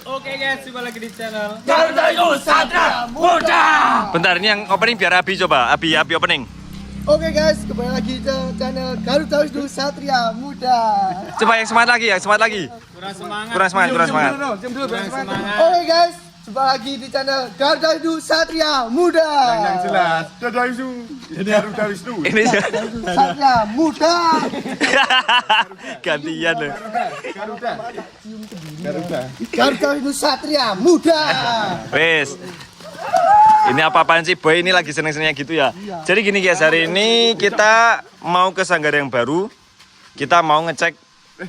Oke guys, jumpa lagi di channel Garuda Satria Muda. Bentar, ini yang opening biar Abi coba. Abi opening. Oke guys, kembali lagi ke channel Garuda Satria Muda. Coba yang semangat lagi, kurang semangat. Kurang semangat. Oke guys, jumpa lagi di channel Garuda Satria Muda. Yang jelas, Garuda Wisnu. Ini Garuda Wisnu. Ini Satria Muda. gantian loh. Garuda Satria Muda. Wes. Ini apa-apaan sih boy, ini lagi seneng-senengnya gitu ya. Jadi gini guys, hari ini kita mau ke sanggar yang baru. Kita mau ngecek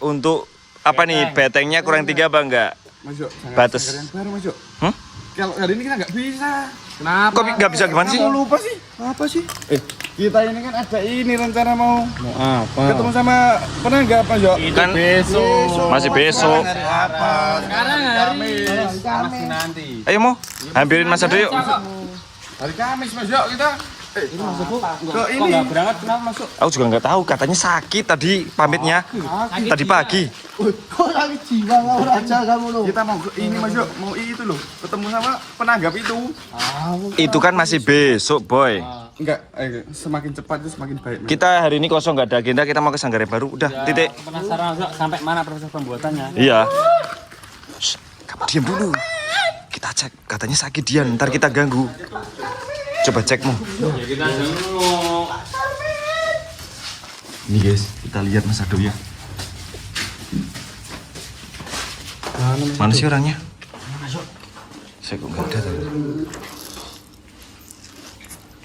untuk apa nih, betengnya kurang 3 apa enggak? Masuk. Batas. Yang baru masuk. Hmm? Kalau hari ini kita nggak bisa. Kok nggak bisa gimana sih? Kamu lupa sih? Apa sih? Kita ini kan ada ini rencana mau Apa? ketemu sama penangga apa Jok? Kan Besok. masih besok. Apa? Sekarang hari Kami. nanti. Ayo mau hampirin Mas Ado yuk. Hari Kamis Mas Jok kita. Ini maksudku Ke Kok ini. nggak berangkat? Kenapa masuk? Aku juga nggak tahu, katanya sakit tadi pamitnya. Tadi pagi. kok lagi jiwa ngawur aja kamu lo. Kita mau ke ini Mas Jok, mau itu loh, ketemu sama penanggap itu. Itu kan masih besok boy. Enggak, semakin cepat itu semakin baik. Mas. Kita hari ini kosong, nggak ada agenda, kita mau ke sanggar yang baru. Udah, titik. Penasaran nggak sampai mana proses pembuatannya? Iya. Shh, kamu diam dulu. Kita cek, katanya sakit dia, ntar kita ganggu. Coba cekmu. Ya kita dulu. Ini guys, kita lihat Mas Ado ya. Mana sih orangnya? Saya kok nggak ada tadi.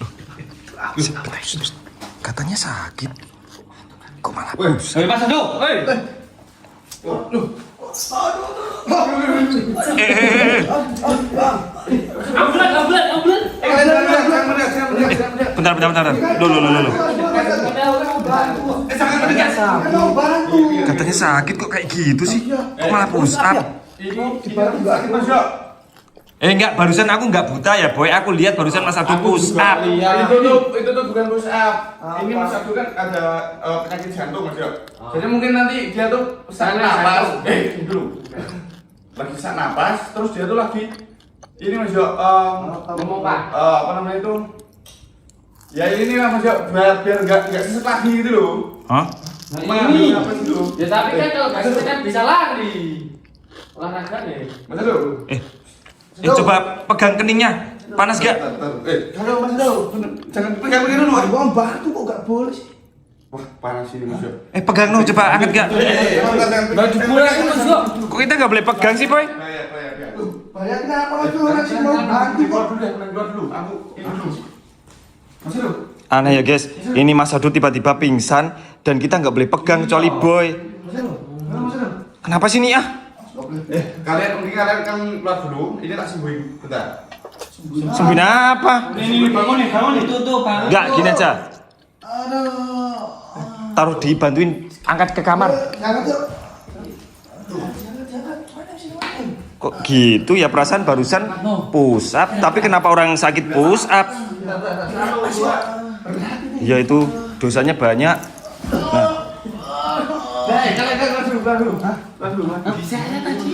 Loh, katanya sakit. Kok malah pusing? Hei Mas Ado, hei. Ambulan. Bentar. Loh. Katanya sakit kok kayak gitu sih? Kok malah push up? Enggak, barusan aku nggak buta ya boy. Aku lihat barusan Mas Ado push up. Itu tuh bukan push up. Ini Mas Abdul kan ada penyakit jantung Mas Jok. Jadi mungkin nanti dia tuh sesak napas. Dulu. Lagi sesak napas, terus dia tuh lagi ini Mas Jok, apa namanya itu? Ya ini lah Mas Jok, biar nggak sesek lagi gitu loh. Hah? Mengambil napas itu. Ya tapi kan kalau nggak sesek kan bisa lari. Olahraga nih. Mas Abdul. Coba pegang keningnya. Panas gak? Kalau Mas Abdul, jangan pegang dulu. Bang batu kok gak boleh sih? Wah, panas ini Mas Jok. Pegang no, coba angkat gak? Baju bola itu Mas Ado. Kok kita nggak boleh pegang sih boy? Bayangin apa lagi orang sih mau bantu kok. Keluar dulu. Aku ini dulu. Mas Abdul. Aneh ya guys, ini Mas Ado tiba-tiba pingsan dan kita nggak boleh pegang kecuali boy. Kenapa sih nih ah? Kalian kan keluar dulu. Ini tak sembuhin. Bentar. Sembuhin apa? Ini bangun nih. Tuh bangun. Nggak, gini aja. Aduh. Taruh dibantuin angkat ke kamar. Jangan tuh. Kok gitu ya, perasaan barusan push up, tapi kenapa orang sakit push up? Ya itu dosanya banyak. Nah, Bisa aja tadi.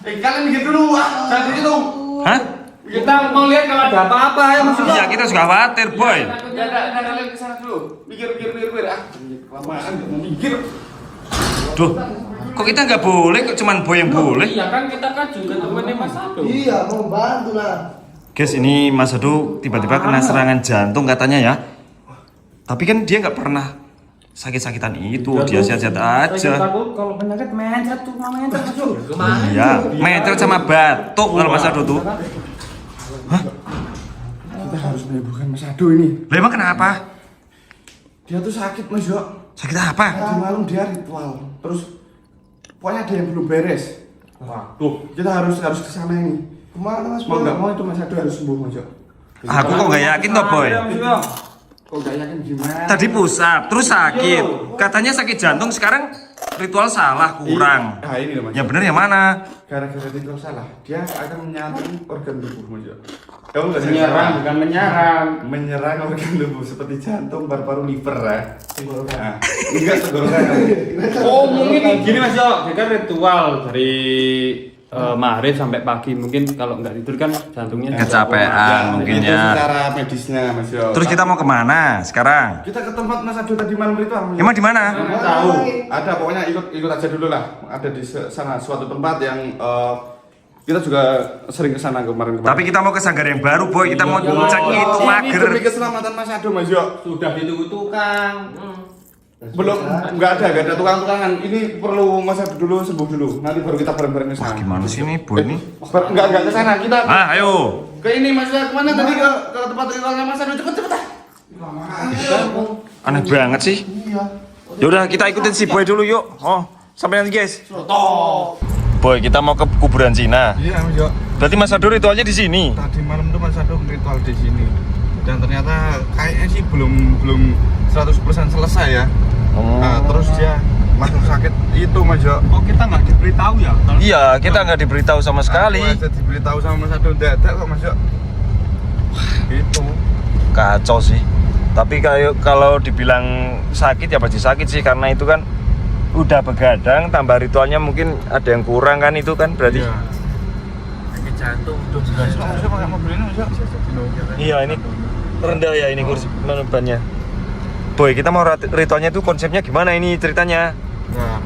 Kalian mikir dulu, jangan begitu. hah? Kita mau lihat kalau ada apa-apa ya Mas Ado. Iya kita juga khawatir boy. Kalian kesana dulu. Mikir. Kelamaan nggak mau mikir. Duh, kok kita nggak boleh? Kok cuman boy yang boleh? Iya kan kita kan juga temennya Mas Ado. Iya mau bantu lah. Guys, ini Mas Ado tiba-tiba kena serangan jantung katanya ya. Tapi kan dia nggak pernah sakit-sakitan itu, dia sehat-sehat aja. Kalau penyakit mencret tuh namanya Mas Ado. Iya, meter sama batuk kalau Mas Ado tuh. Kita harus menyembuhkan Mas Ado ini. Lah emang kenapa? Dia tuh sakit Mas Jok. Sakit apa? Tadi malam dia ritual. Terus pokoknya ada yang belum beres. Tuh, kita harus ke sana ini. Kemana Mas? Mau nggak mau itu Mas Ado harus sembuh Mas Jok. Aku kok nggak yakin toh boy. Kok nggak yakin gimana? Tadi push up, terus sakit. Katanya sakit jantung, sekarang ritual salah, kurang. Nah ini loh Mas. Yang bener yang mana? Gara-gara ritual salah, dia akan menyatu organ tubuh Mas. Kamu nggak Menyerang bukan menyerang. menyerang organ tubuh seperti jantung, paru-paru, liver ya. Nah, enggak tenggorokan. Oh mungkin gini Mas Yo, dia kan ritual dari maghrib sampai pagi, mungkin kalau nggak tidur kan jantungnya Kecapean mungkin itu ya. secara medisnya Mas Yo. Terus kita mau kemana sekarang? Kita ke tempat Mas Ado tadi malam ritual. Mas Yo. Emang di mana? Tahu. Ada pokoknya ikut aja dulu lah. Ada di sana suatu tempat yang kita juga sering ke sana kemarin. Tapi kita mau ke sanggar yang baru, Boy. Kita mau cek itu Ini mager. demi keselamatan Mas Ado Mas Yo. sudah ditunggu tukang. Belum, nggak ada tukang-tukangan. Ini perlu Mas Ado dulu sembuh dulu. Nanti baru kita bareng-bareng ke sana. Gimana sih ini, Boy ini? Enggak ke sana. Kita Ayo. ke ini Mas Yo. Kemana tadi ke tempat ritualnya Mas Ado? Cepet ah. Aneh banget sih. Yaudah kita ikutin si Boy dulu yuk. Oh, sampai nanti guys. Boy, kita mau ke kuburan Cina. Iya Mas Yo. Berarti Mas Ado ritualnya di sini. Tadi malam tuh Mas Ado ritual di sini. Dan ternyata kayaknya sih belum 100% selesai ya. Nah, terus dia langsung sakit itu Mas Yo. Oh kita nggak diberitahu ya? Iya, kita nggak diberitahu sama sekali. Aku aja diberitahu sama Mas Ado dadak kok Mas Yo. Itu. Kacau sih. Tapi kalau dibilang sakit ya pasti sakit sih, karena itu kan udah begadang, tambah ritualnya mungkin ada yang kurang kan, itu kan berarti. Iya. Sakit jantung. Mas Yo pakai mobil ini Mas Yo. Iya, ini rendah ya ini kursi bannya. Boy, kita mau ritualnya itu konsepnya gimana ini ceritanya? Nah.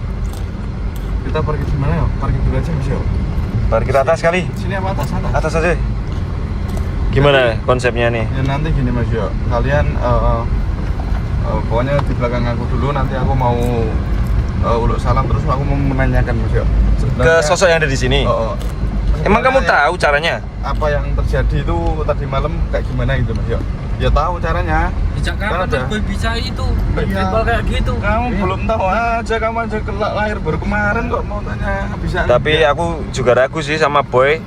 Kita pergi di mana ya? Parkir dulu aja Mas Yo. Parkir atas kali. Sini apa atas? Atas aja. Gimana konsepnya nih? Ya nanti gini Mas Yo. Kalian pokoknya di belakang aku dulu, nanti aku mau uluk salam, terus aku mau menanyakan Mas Yo. Ke sosok yang ada di sini. Emang kamu tahu caranya? Apa yang terjadi itu tadi malam kayak gimana gitu Mas Yo? Ya tahu caranya. Sejak kapan Ada. tuh Boy bisa itu? Iya. Ritual kayak gitu. Kamu belum tahu aja, kamu aja lahir baru kemarin kok mau tanya bisa. Tapi aku juga ragu sih sama Boy.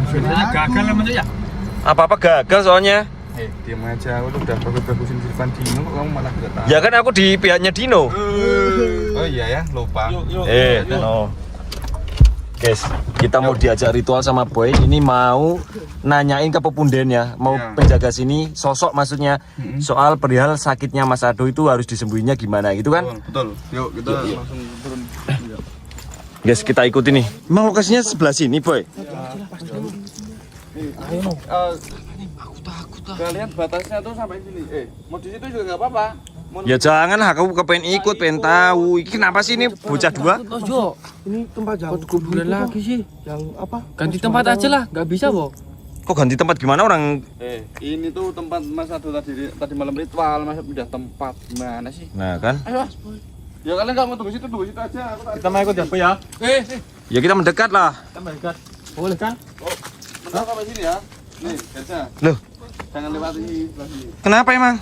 Biasanya gagal ya Mas ya? Apa-apa gagal soalnya. Diam aja, lu udah bagus-bagusin di depan Dino kok kamu malah gak tahu. Ya kan aku di pihaknya Dino. Oh iya ya, lupa. No. Guys, kita mau diajak ritual sama Boy. Ini mau nanyain ke pepundennya, mau Ya. penjaga sini, sosok maksudnya, soal perihal sakitnya Mas Ado itu harus disembuhinnya gimana gitu kan? Betul. Yuk kita langsung turun. Guys, kita ikutin nih. Emang lokasinya sebelah sini, Boy? Aku takut. Kalian batasnya tuh sampai sini. Mau di situ juga nggak apa-apa. Ya jangan lah, aku kepengen ikut, pengen tahu. Ini kenapa sih ini bocah dua? Mas Jo, Ini tempat jauh. kuburan lagi sih. Yang apa? Ganti tempat aja lah, nggak bisa Bo. Kok ganti tempat gimana orang? Ini tuh tempat Mas Ado tadi malam ritual, Mas pindah tempat. Gimana sih? Nah kan? Ayo. Ya kalian nggak mau tunggu situ aja. Kita mau ikut ya Boy ya? Ya kita mendekat lah. Kita mau ikut. Boleh kan? Bentar sampai sini ya. Nih, biasa. Loh, Jangan lewati sebelah sini. kenapa emang?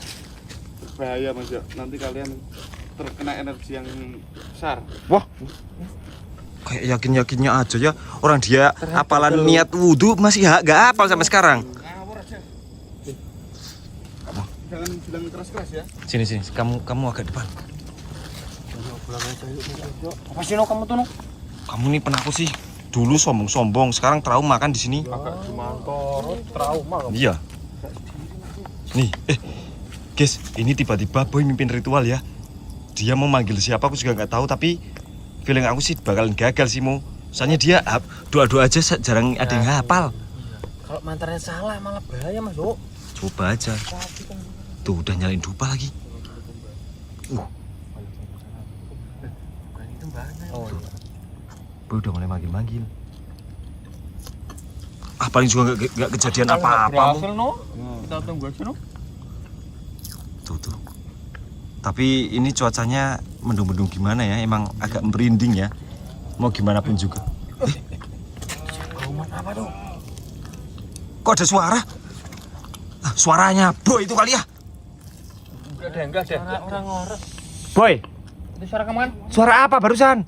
Bahaya Mas Yo. Nanti kalian terkena energi yang besar. Wah, kayak yakin-yakinnya aja ya. Orang dia hafalan niat wudhu masih gak hafal sampai sekarang. Ngawur aja. Jangan bilang keras-keras ya. Sini, kamu agak depan. Apa sih no kamu tuh no? Kamu nih penakut sih. Dulu sombong-sombong, sekarang trauma kan di sini. Trauma. Iya. Nih, guys, ini tiba-tiba Boy mimpin ritual ya. Dia mau manggil siapa aku juga nggak tahu, tapi feeling aku sih bakalan gagal sih mau. Soalnya dia doa-doa aja jarang ada yang hafal. Kalau mantarnya salah malah bahaya Mas Jo. Coba aja. Tuh udah nyalain dupa lagi. Oh iya. Boy udah mulai manggil-manggil. Paling juga nggak kejadian apa-apa. Berhasil no. Kita tunggu aja no. Tuh. Tapi ini cuacanya mendung-mendung gimana ya? Emang agak merinding ya. Mau gimana pun juga. Apa tuh? Kok ada suara? Suaranya Boy itu kali ya? Enggak ada. Orang ngorek. Boy, Itu suara kamu kan? suara apa barusan?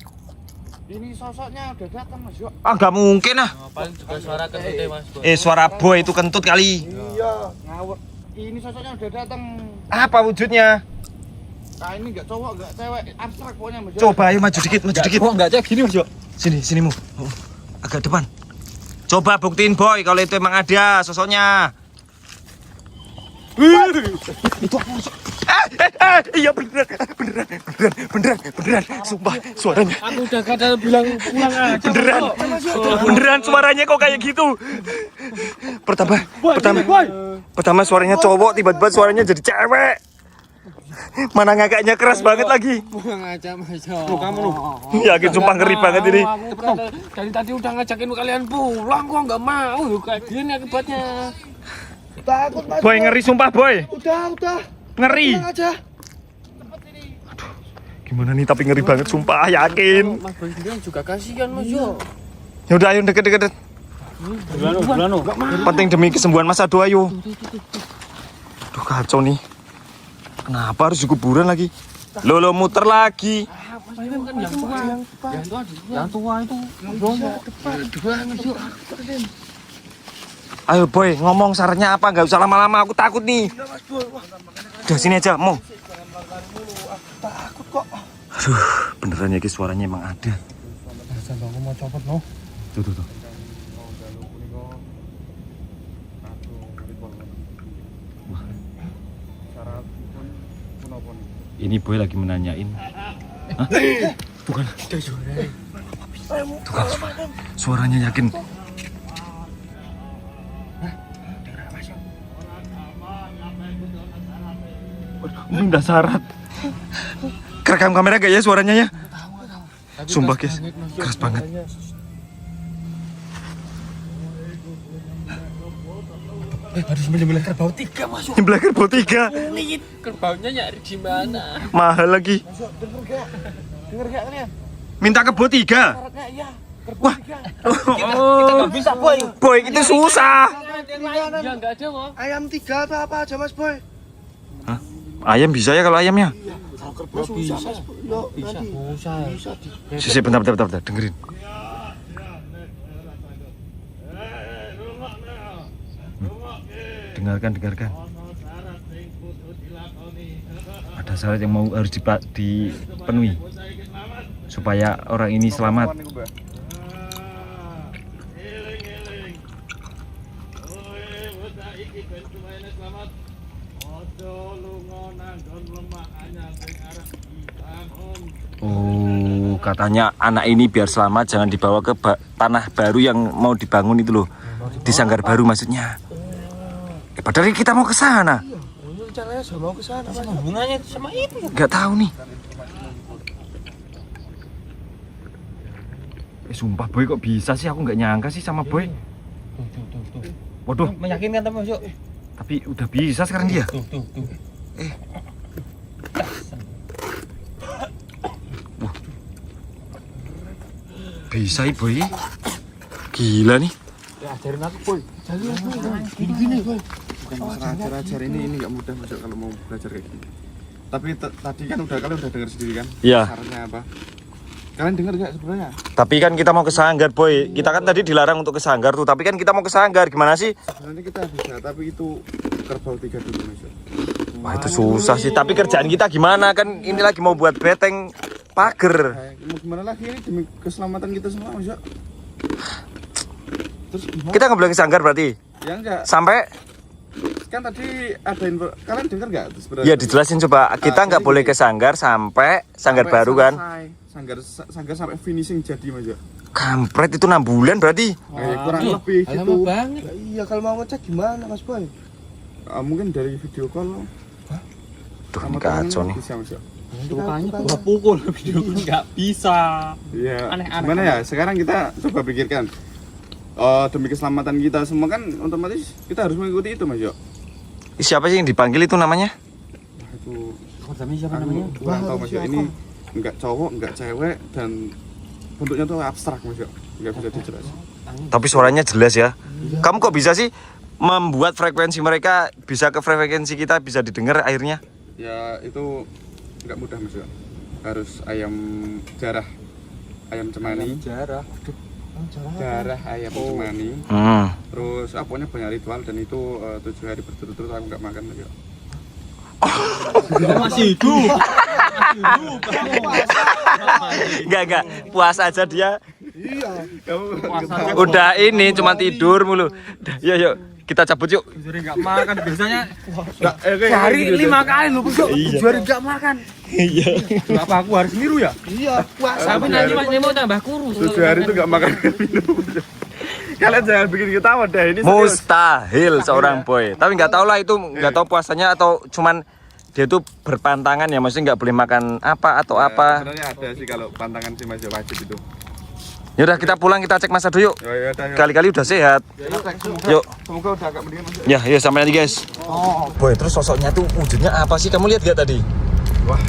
Ini sosoknya udah datang Mas Yo. Nggak mungkin ah. Paling juga suara kentut Mas. Suara Boy itu kentut kali. Iya, ngawur. Ini sosoknya udah datang. Apa wujudnya? Nah ini nggak cowok, nggak cewek, abstrak pokoknya Mas. Coba ayo maju dikit, maju dikit. Kok enggak cek gini Mas Yo? Sini mu. Agak depan. Coba buktiin boy kalau itu emang ada sosoknya. Itu apa? Iya beneran. Sumpah suaranya. Aku udah kadang bilang pulang aja. Beneran suaranya kok kayak gitu. Pertama suaranya cowok, tiba-tiba suaranya jadi cewek. Mana ngakaknya keras banget lagi. Pulang aja Mas Yo. Kamu lu. Yakin sumpah ngeri banget ini. Dari tadi udah ngajakin kalian pulang kok nggak mau. Kayak gini akibatnya. Takut Mas. Boy ngeri sumpah boy. Udah. Ngeri. Tenang aja. Gimana nih tapi ngeri banget sumpah yakin. Mas Boy sendiri juga kasihan Mas Yo. Ya udah ayo deket. Bulan. Penting demi kesembuhan Mas Ado ayo. Aduh kacau nih. Kenapa harus di kuburan lagi? Lo muter lagi. Yang tua itu. Ayo boy ngomong sarannya apa? Gak usah lama-lama aku takut nih. Udah sini aja mau. Takut kok. Aduh beneran ya guys suaranya emang ada. Aku mau copot no. Tuh. Ini boy lagi menanyain. Hah? Bukan. Tukang suaranya yakin. Udah syarat. Kerekam kamera gak ya suaranya ya? Sumpah guys, keras banget. Harus menyembelih kerbau 3 Mas Yo. Nyembelih kerbau 3. Kerbaunya nyari di mana? Mahal lagi. Denger gak kalian? Minta kerbau 3. Syaratnya iya. Wah. Kita nggak bisa Boy. Boy itu susah. Ya nggak ada kok. Ayam 3 atau apa aja Mas Boy? Hah? Ayam bisa ya kalau ayamnya? Kalau kerbau susah Mas Boy. Yo, nanti. Bisa. Sisi bentar, dengerin. Dengarkan. Ada syarat yang harus dipenuhi supaya orang ini selamat. Oh, katanya anak ini biar selamat jangan dibawa ke tanah baru yang mau dibangun itu loh. Di sanggar baru maksudnya. Padahal kita mau ke sana. Rencananya saya mau ke sana. Hubungannya sama itu. Nggak tahu nih. Sumpah Boy kok bisa sih, aku nggak nyangka sih sama Boy. Waduh, Meyakinkan tapi Mas Yo. tapi udah bisa sekarang dia. Tuh. Wah. Bisa ya Boy. Gila nih. Ya ajarin aku Boy. Gini Boy. Bukan masalah ajar ini nggak mudah Mas kalau mau belajar kayak gini. Tapi tadi kan kalian udah dengar sendiri kan? Iya. Syaratnya apa? Kalian dengar nggak sebenarnya? Tapi kan kita mau ke sanggar Boy. Kita kan tadi dilarang untuk ke sanggar tuh. Tapi kan kita mau ke sanggar. Gimana sih? Sebenarnya kita bisa, tapi itu kerbau 3 dulu Mas. Wah itu susah sih. Tapi kerjaan kita gimana? Kan ini lagi mau buat beteng pagar. Mau gimana lagi ini demi keselamatan kita semua Mas. Terus gimana? Kita nggak boleh ke sanggar berarti. Ya enggak. Sampai Kan tadi ada info. Kalian dengar nggak sebenarnya? ya dijelasin coba. Kita nggak boleh ke sanggar sampai sanggar baru kan. Sanggar sampai finishing jadi Mas. Kampret itu 6 bulan berarti. Kurang lebih gitu. banget. Ya, iya kalau mau ngecek gimana Mas Boy? Mungkin dari video call. Duh ini sama kacau temen nih. bisa Mas. Tukangnya gua pukul video nggak bisa. Iya. Aneh-aneh. Gimana ya? Sekarang kita coba pikirkan. Demi keselamatan kita semua kan otomatis kita harus mengikuti itu Mas Yo. Siapa sih yang dipanggil itu namanya? Wah, itu Korbannya siapa aku namanya? kurang tahu Mas Yo. Ini enggak cowok, enggak cewek dan bentuknya tuh abstrak Mas Yo. Enggak bisa dijelasin. Tapi suaranya jelas ya. Kamu kok bisa sih membuat frekuensi mereka bisa ke frekuensi kita bisa didengar akhirnya? Ya itu enggak mudah Mas Yo. Harus ayam jarah, ayam cemani, Jarah. darah ayam cemani. Terus pokoknya banyak ritual dan itu 7 hari berturut-turut aku nggak makan Mas Yo. Masih hidup. Enggak. Puasa aja dia. Iya. Udah ini cuma tidur mulu. Yuk, kita cabut yuk. Enggak makan biasanya Sehari 5 kali lu Bos. Iya. 7 hari enggak makan. Iya. Kenapa aku harus niru ya? Iya, puasa. Tapi nanti Mas Nemo tambah kurus. 7 hari itu gak makan minum. Kalian jangan bikin ketawa deh ini. Mustahil seorang boy. Tapi nggak tahu lah itu nggak tahu puasanya atau cuman dia tuh berpantangan ya, maksudnya nggak boleh makan apa atau apa. Sebenarnya ada sih kalau pantangan sih masih wajib itu. Yaudah kita pulang, kita cek Mas Ado yuk. Ya udah. Kali-kali udah sehat. Yuk. Semoga udah agak mendingan Mas. Ya, yuk sampai nanti guys. Boy, terus sosoknya tuh wujudnya apa sih? Kamu lihat gak tadi? Wah.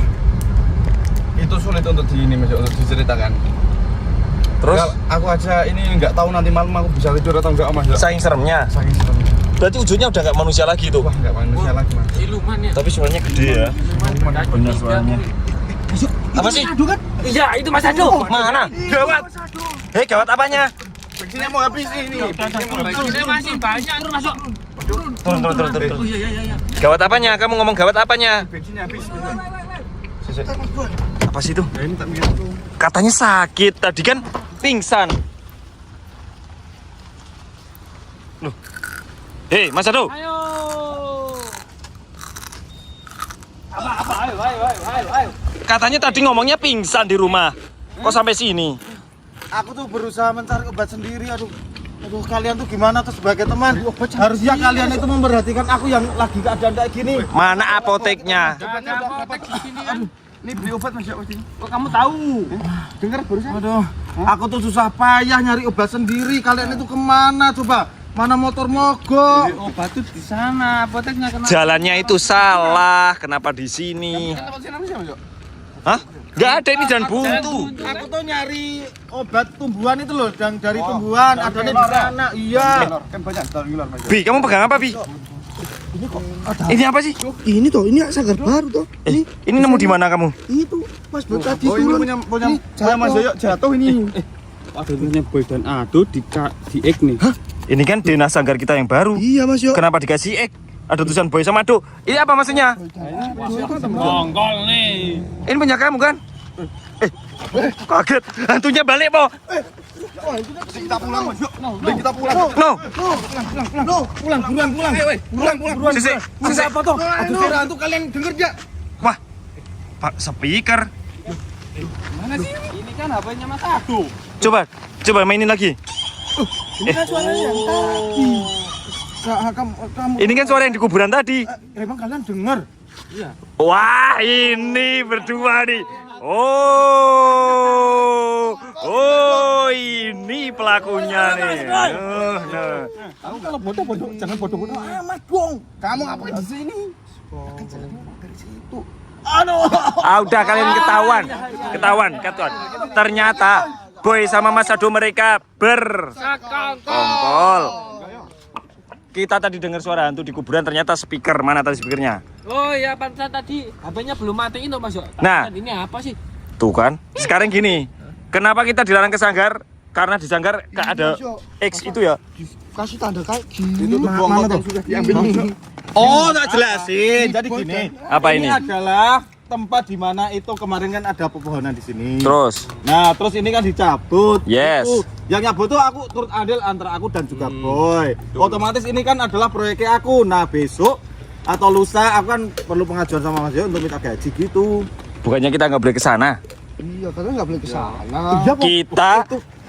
Itu sulit untuk di ini Mas, untuk diceritakan. Terus Ya, aku aja ini nggak tahu nanti malam aku bisa tidur atau enggak Mas. saking seremnya. Saking seremnya. Berarti wujudnya udah nggak manusia lagi tuh. Wah, nggak manusia lagi Mas. Siluman ya. Tapi sebenarnya gede ya. Bener suaranya. Apa sih? Iya, itu Mas Ado. Mana? Gawat. Hei, gawat apanya? Bensinnya mau habis ini. Ini masih banyak terus masuk. Turun. Iya. Gawat apanya? Kamu ngomong gawat apanya? Bensinnya habis. Apa sih itu? Ya, ini tak mikir aku. Katanya sakit, tadi kan pingsan. Loh. Hei, Mas Ado. Ayo. Apa? Ayo. Katanya tadi ngomongnya pingsan di rumah. Kok sampai sini? Aku tuh berusaha mencari obat sendiri. Aduh, kalian tuh gimana tuh sebagai teman? Harusnya kalian itu memperhatikan aku yang lagi keadaan kayak gini. Mana apoteknya? Ada apotek di sini kan. Ini beli obat Mas ya pasti. Kok kamu tahu? Dengar barusan. Aduh, aku tuh susah payah nyari obat sendiri. Kalian itu kemana coba? Mana motor mogok? Obat tuh di sana, apoteknya kenapa? Jalannya itu salah. Kenapa di sini? Tempat sini apa sih Mas? Hah? Gak ada, ini jalan buntu. Aku tuh nyari obat tumbuhan itu loh, yang dari tumbuhan. Adanya di sana. Iya. Kan banyak daun ngiler Mas. Bi, kamu pegang apa, Bi? Ini apa sih? Ini tuh, ini sanggar baru tuh. Ini nemu di mana kamu? Ini tuh, Mas Bro tadi Oh, ini turun. punya saya Mas Yoyo jatuh ini. Akhirnya Boy dan Ado di X nih. Ini kan denah sanggar kita yang baru. Iya Mas Yo. Kenapa dikasih X? Ada tulisan Boy sama Ado. Ini apa maksudnya? Mongol nih. Ini punya kamu kan? Kaget. Hantunya balik, Po. Kita pulang Mas Yo. Kita pulang. No. Pulang. Buruan. Sisi. Apa tuh? Aduh, kira hantu kalian denger gak? Wah. Pak speaker. Mana sih? Ini kan HP-nya Mas Ado. Coba mainin lagi. Ini kan suaranya yang tadi. Kamu Ini kan suara yang di kuburan tadi. emang kalian denger? Wah, ini berdua nih. Oh, ini pelakunya nih. Nah. Kamu kalau bodoh jangan bodoh amat dong. Kamu ngapain di sini? Kan jalannya dari situ. Aduh. Udah kalian ketahuan. Ternyata Boy sama Mas Ado mereka bersekongkol. Kita tadi dengar suara hantu di kuburan, ternyata speaker. Mana tadi speakernya? Oh ya, pantesan tadi HP-nya belum matiin loh Mas Yo. Nah. Ini apa sih? Tuh kan. Sekarang gini. Kenapa kita dilarang ke sanggar? Karena di sanggar ada X itu ya. Kasih tanda kayak gini. Itu tuh Mana tuh? sudah diambil Mas Yo. Oh, tak jelasin. Jadi gini. Apa ini? Adalah tempat di mana itu kemarin kan ada pepohonan di sini. Terus. Nah, terus ini kan dicabut. Yes. Itu. Yang nyabut tuh aku turut andil antara aku dan juga Boy. Otomatis ini kan adalah proyeknya aku. Nah, besok atau lusa aku kan perlu pengajuan sama Mas Yo untuk minta gaji gitu. Bukannya kita nggak boleh ke sana? Iya, karena nggak boleh ke sana. Kita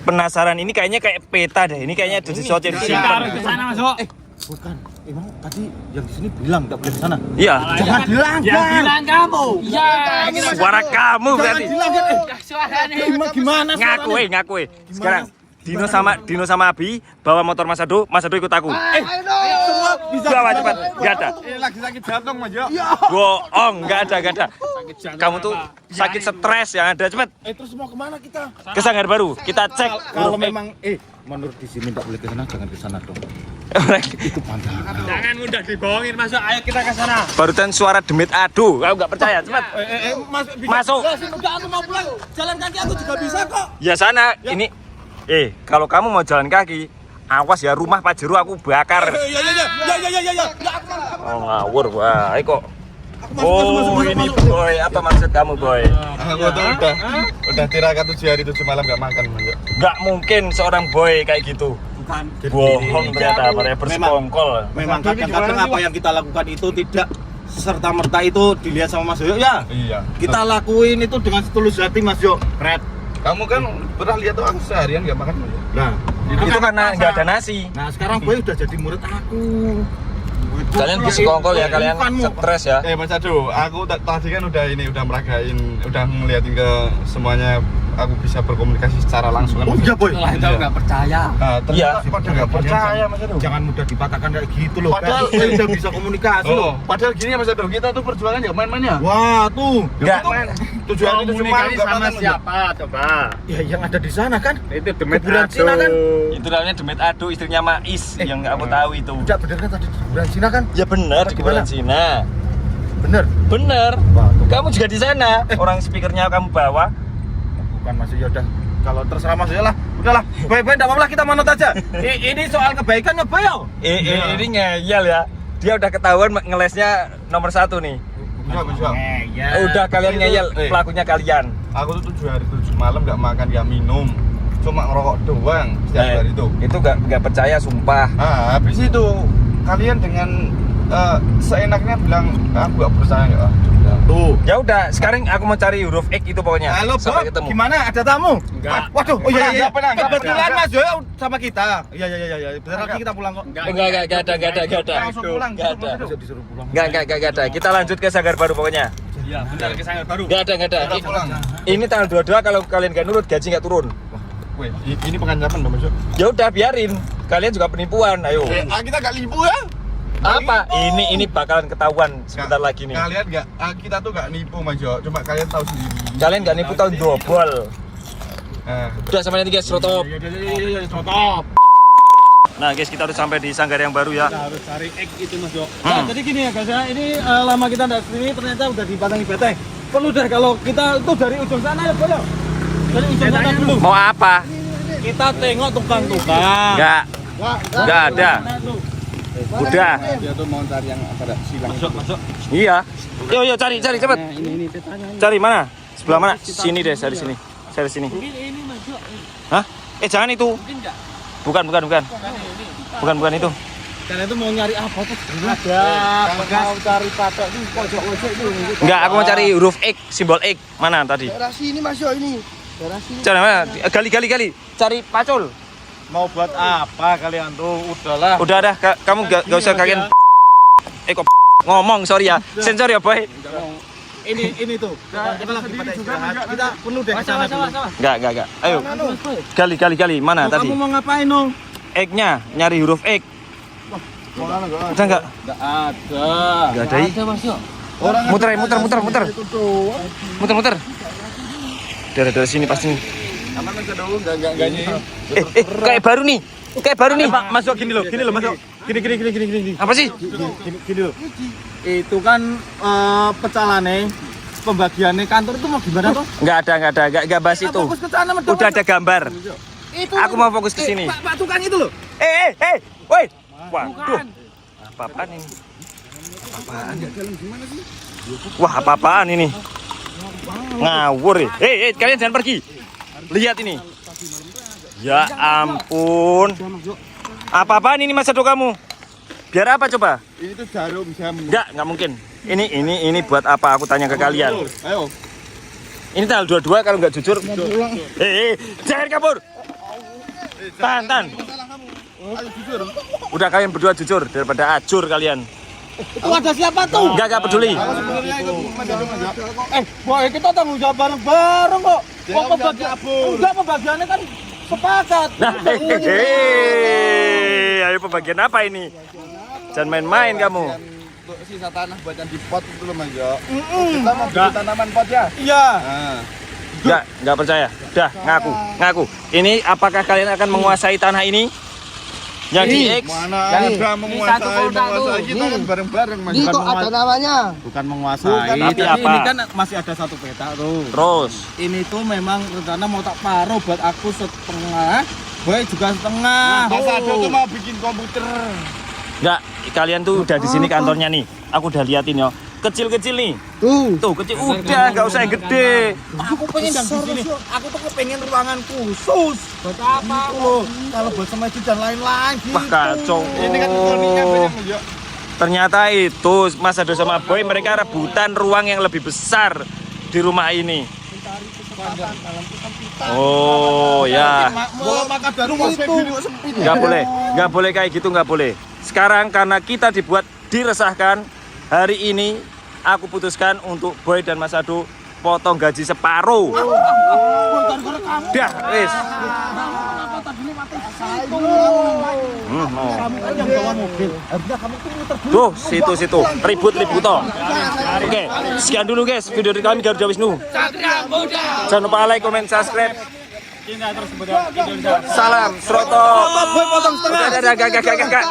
penasaran, ini kayaknya kayak peta deh. Ini kayaknya ada sesuatu yang disimpan. Ke sana Mas Yo. Bukan. Emang tadi yang di sini bilang nggak boleh ke sana. Iya. Jangan bilang. Bilang kamu. Iya. Suara kamu berarti. Bilang kan. Suaranya. Gimana? Ngaku. Sekarang Dino sama Abi bawa motor Mas Ado ikut aku. Semua bisa Bawa cepat. Gak ada. Ini lagi sakit jantung Mas Yo. Bohong, nggak ada. Kamu tuh sakit stres yang ada, cepet. Terus mau kemana kita? Ke sanggar baru. Kita cek. Kalau memang menurut di sini nggak boleh ke sana, jangan ke sana dong. Itu pandangan. Jangan mudah dibohongin Mas Yo. Ayo kita ke sana. Barusan suara demit Ado. Kamu nggak percaya, cepet. Masuk. Udah aku mau pulang. Jalan kaki aku juga bisa kok. Ya sana. Ini. Kalau kamu mau jalan kaki, awas ya, rumah Pajero aku bakar. Ya. Oh ngawur, wah, kok Oh, ini boy. Apa maksud kamu, boy? Aku tuh udah tirakat 7 hari 7 malam gak makan, Mas. Gak mungkin seorang boy kayak gitu. Bukan. Bohong ternyata, mereka bersekongkol. Memang kadang-kadang apa yang kita lakukan itu tidak serta-merta itu dilihat sama Mas Yoyo ya. Iya. Kita lakuin itu dengan setulus hati, Mas Yoyo. Red. Kamu kan pernah lihat tuh aku seharian gak makan, Mas. Nah, Itu karena nggak ada nasi. nah sekarang boy udah jadi murid aku. Kalian bersekongkol ya, kalian stres ya. Mas Ado, aku tadi kan udah meragain, udah ngeliatin ke semuanya, aku bisa berkomunikasi secara langsung kan. Oh iya boy. Setelah itu nggak percaya. Nah, Iya. ternyata pada nggak percaya Mas Ado. Jangan mudah dipatahkan kayak gitu loh. Padahal- Kita udah bisa komunikasi loh. Padahal gini ya Mas Ado, kita tuh perjuangan ya main-main ya. Wah, tuh. Nggak. main. Tujuan itu cuma nggak makan, Mas. coba? Ya yang ada di sana kan. Itu Demet Kuburan Cina kan. Itu namanya Demet Ado, istrinya Mais yang nggak aku tahu itu. Udah bener kan tadi di kuburan Cina kan? Ya benar di kuburan Gimana? Cina. Bener. Bener. Wah, tuh. Kamu juga di sana. Orang speakernya kamu bawa. Bukan Mas Yoyo, udah. Kalau terserah Mas Yoyo lah. Udahlah. Baik-baik enggak apa-apa, kita manut aja. Ini soal kebaikan nggak Boy? Ini ngeyel ya. Dia udah ketahuan ngelesnya nomor 1 nih. Enggak, Mas. Ya. Udah kalian ngeyel, pelakunya kalian. Aku tuh 7 hari 7 malam nggak makan, nggak minum, cuma ngerokok doang setiap hari itu. Itu nggak percaya, sumpah. Nah, habis itu kalian dengan seenaknya bilang aku nggak percaya nggak? Tuh. Ya udah, sekarang aku mau cari huruf X itu pokoknya. Halo, Sampai Bob. ketemu. Gimana? Ada tamu? Enggak. Waduh, oh iya iya. Enggak, Kebetulan enggak. Mas Yoyo sama kita. Iya. Bentar lagi kita pulang kok. Enggak ada. Langsung pulang. Nggak ada. Bisa disuruh pulang. Enggak ada. Kita lanjut ke Sanggar Baru pokoknya. Iya, benar ke Sanggar Baru. Enggak ada. Kita pulang. Ini tanggal 22 kalau kalian nggak nurut gaji nggak turun. Wih, ini pengancaman dong, Mas. Ya udah biarin. Kalian juga penipuan, ayo. Kita nggak libu ya? Apa? Ini bakalan ketahuan sebentar lagi nih. Kalian nggak, kita tuh nggak nipu Mas Jo, cuma kalian tahu sendiri. Kalian nggak nipu tahun double. Nah, Udah sampai nanti guys, stop. Iya, stop. Nah guys, kita udah sampai di Sanggar yang baru ya. Kita harus cari X itu Mas Yo. Nah, jadi gini ya guys ya, ini lama kita nggak kesini ternyata udah dipatangi beteng. Perlu deh kalau kita itu dari ujung sana ya Boy. Dari ujung sana dulu. Mau apa? Kita tengok tukang-tukang. Nggak ada. Udah. dia tuh mau cari yang pada silang. Masuk. Iya. Yo cari cepet. Ini petanya. Cari mana? Sebelah mana? Sini deh, dari sini. Dari sini. Ini Mas Jo. Hah? Jangan itu. Mungkin enggak? Bukan itu. Kalian itu mau nyari apa tuh? Ada. Mau cari patok di pojok-pojok itu. Enggak, aku mau cari huruf X, simbol X. Mana tadi? Daerah sini Mas Yo ini. Daerah sini. Cari mana? Gali. Cari pacul. Mau buat apa kalian tuh? Udahlah. Udah dah, kamu gak usah kalian. Kok ngomong, sorry ya. Sensor ya, boy. Ini tuh. Kita lagi pada istirahat. Kita perlu deh ke sana dulu. Enggak. Ayo. Gali. Mana tadi? Kamu mau ngapain dong? X-nya, nyari huruf X. Ada enggak? Enggak ada. Enggak ada. Ada Mas Jo. Muter. Dari sini pasti. Aman Mas Jo, enggak nyi. Kayak baru nih. Pak, masuk gini loh, masuk. Gini. Apa sih? Gini loh. Itu kan pecalane pembagiannya kantor itu mau gimana tuh? Enggak ada. Enggak bahas itu. Fokus ke sana, Mas. Udah ada gambar. Itu. Aku mau fokus ke sini. Pak tukang itu loh. Woi. Waduh. Apa-apaan ini? Wah, apa-apaan ini? Ngawur ya. Kalian jangan pergi. Lihat ini. Ya ampun. Apa-apaan ini Mas Ado kamu? Biar apa coba? Ini tuh jarum jam. Enggak mungkin. Ini buat apa? Aku tanya ke kalian. Ayo. Ini tanggal 22 kalau nggak jujur. Jangan kabur. Tahan. Ayo jujur. Udah kalian berdua jujur daripada acur kalian. Itu ada siapa tuh? Enggak peduli. Aku sebenarnya ikut Mas Jo, Mas Jo. Boy, kita tanggung jawab bareng-bareng kok. Kok pembagian? Enggak, pembagiannya kan sepakat. Nah, ayo pembagian apa ini? Jangan main-main kamu. Untuk sisa tanah buat yang di pot itu loh Mas Jo. Kita mau beli tanaman pot ya? Iya. Nah. Enggak percaya. Udah, ngaku. Ini apakah kalian akan menguasai tanah ini? Yang di X? Mana ada menguasai kita kan bareng-bareng Mas. Ini kok ada namanya. Bukan menguasai. Tapi Jadi apa? ini kan masih ada satu peta tuh. Terus. Ini tuh memang rencana mau tak paruh buat aku setengah, Boy juga setengah. Mas Ado tuh mau bikin komputer. Enggak, kalian tuh udah di sini kantornya nih. Aku udah liatin ya. kecil-kecil nih. Tuh. Kecil udah, nggak usah yang gede. Aku pengen dan di sini. Aku tuh pengen ruangan khusus. Buat apa? Loh, kalau buat sama itu dan lain-lain gitu. Wah, kacau. Ini kan kondisinya banyak Mas Yo. Ternyata itu Mas Ado sama Boy mereka rebutan ruang yang lebih besar di rumah ini. Oh ya, Maka dari itu sempit. nggak boleh kayak gitu, nggak boleh. Sekarang karena kita dibuat diresahkan, hari ini aku putuskan untuk Boy dan Mas Ado potong gaji separuh. Dah, wis. Kamu kan yang bawa mobil. Harusnya kamu tuh muter dulu. Tuh, situ ribut toh. Oke, sekian dulu guys video dari kami Garuda Wisnu. Jangan lupa like, comment, subscribe. Cinta terus kepada Indonesia. Salam Sroto. Boy potong setengah. Gak.